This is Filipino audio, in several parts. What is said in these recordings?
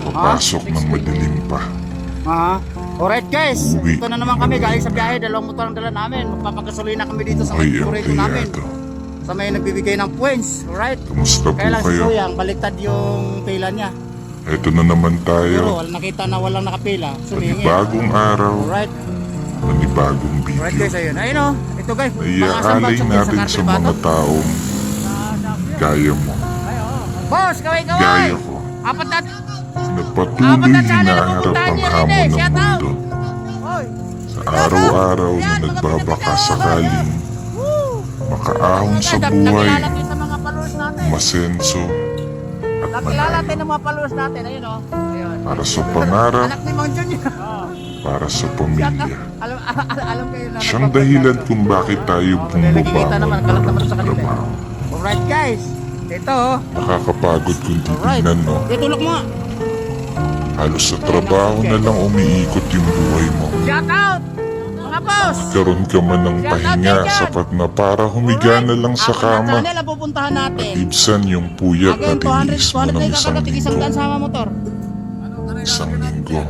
papasok ng madilim pa. Alright guys, Uwi. ito na naman kami galing sa biyahe. Dalawang motor ang dala namin. Magpapagasolina kami dito sa Ay, kurito namin. empleyado. Sa may nagbibigay ng points. Alright. Kamusta po Kaya lang si kayo? Kuyang, baliktad yung pila niya. Ito na naman Pero tayo. nakita na walang nakapila. Sumingi. Panibagong araw, Alright. panibagong Alright video. guys, ayun. Ayun o. Ito guys. Iaalay natin sa mga taong gaya mo. Boss, kaway-kaway. Gaya ko. Apat na. Na patuloy hinaharap ang hamon ng mundo. Sa araw-araw na nagbabaka sakaling makaahon sa buhay, Sa mga followers natin. masenso at Nakilala manalo. natin ng mga followers natin. Ayun o. Ayun. Para sa pangarap, Anak ni Mang Junior. para sa pamilya. Alam kayo na. Siyang dahilan kung bakit tayo Nakikita naman, kalat naman ng sa kanila. trabaho. Alright guys. Ito oh. Nakakapagod kung Alright. titignan, no? Itulog mo. Halos sa trabaho na lang umiikot yung buhay mo. Shout out. Mga boss. Karoon ka man ng pahinga, sapat na para humiga na lang sa Apat na kama. channel ang pupuntahan natin. Ibsan yung puyat na Again, 200, tiniis mo 200 ng kayo isang kakarating isang linggo. daan sa mga motor. Isang linggo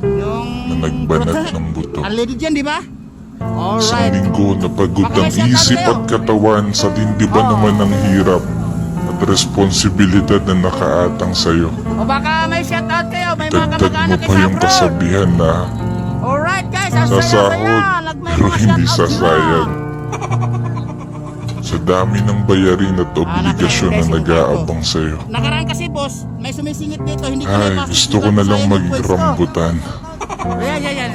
Yung... na nagbanat ng buto. Unleaded yan, di ba? Isang Alright. linggo na pagod Baka may ang shoutout isip kayo. at katawan sa dindi ba naman ng hirap at responsibilidad na nakaatang sa'yo. O baka may shout out kayo. May mga Dagdag mo kamag-anak pa kayo sa yung abroad. kasabihan na Alright guys, ang saya-saya. sasahod pero hindi sasayang. Sa dami ng bayarin at obligasyon na nag-aabang sa'yo. Nakaraan kasi boss, may sumisingit dito, hindi ko Ay, naipasok gusto ko dito na sa lang inyo, maging pwesto. rambutan. Ayan.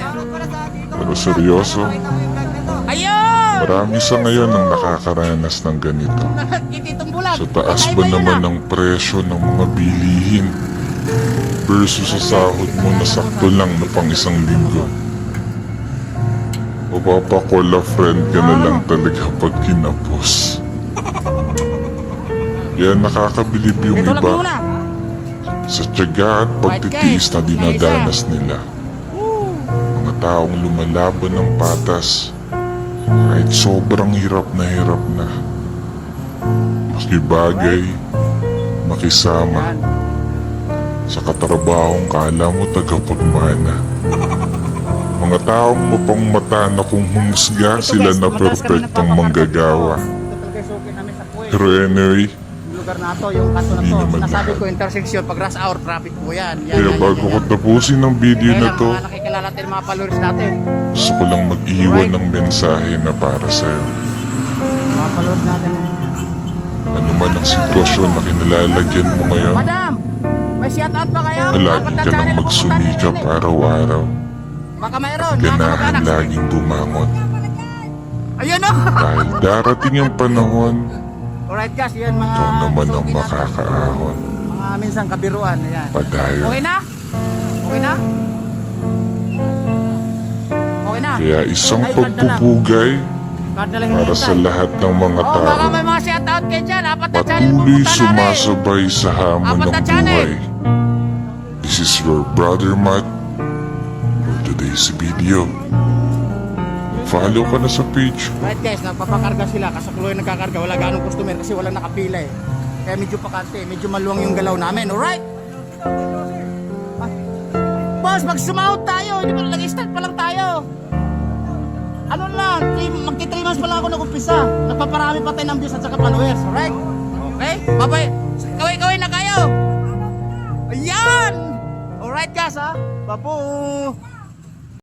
Pero seryoso, Ayun! marami sa ngayon ang nakakaranas ng ganito. Ititong bulag. Sa taas ba naman ng presyo ng mga bilihin versus sa sahod mo na sakto lang na pang isang linggo? O papakola friend ka na lang talaga pag kinapos. Kaya nakakabilib yung Ito lang iba muna. sa tiyaga at pagtitiis na dinadanas nila. Mga taong lumalaban ng patas kahit sobrang hirap na. Makibagay, makisama sa katrabahong kala mo tagapagmana. Mga taong mapang mata na kung humusga sila na perpektong manggagawa. Pero anyway, Lugar na to, yung kanto na Hindi to. naman Nasabi lahat. ko, intersection, pag rush hour, traffic po yan. kaya bago ko tapusin ang video Kaya na lang, to, mga nakikilala natin mga followers natin. gusto ko lang mag-iwan ng mensahe na para sa'yo. Mga followers natin. Ano man ang sitwasyon na kinalalagyan mo ngayon, Madam, may shout out ba kayo? lagi Apat na ka lang channel ang pupuntahan magsumikap natin. araw-araw. Baka mayroon, mga Ganahan kamag-anak. laging bumangon. Ayun o! Dahil darating ang panahon, Alright guys, yan mga... ikaw naman ang suki natin. makakaahon. Mga minsan kabiruan, ayan. Padayon. Okay na? Okay na? Okay na? Kaya isang Ay, ganda lang. pagpupugay Card na lang para sa hinihintay. lahat ng mga Oh, baka tao. may mga shout out kayo dyan. Apat na channel Patuloy pupunta na rin. sumasabay sa hamon Apat ng na channel. buhay. This is your brother Matt for today's video. Follow ka na sa page ko. Right guys, nagpapakarga sila. Kasakuluyan nagkakarga. Wala ganong customer kasi wala nakapila eh. Kaya medyo pakante. Medyo maluwang yung galaw namin. Alright? Ah. Boss, mag-sumahod tayo. Hindi ba nag-start pa lang tayo? Ano lang, magti 3 months pa lang ako nag-umpisa. Nagpaparami pa tayo ng views at saka followers. Alright? Okay? Babay. Kaway-kaway na kayo. Ayan! Alright guys ha. Babu!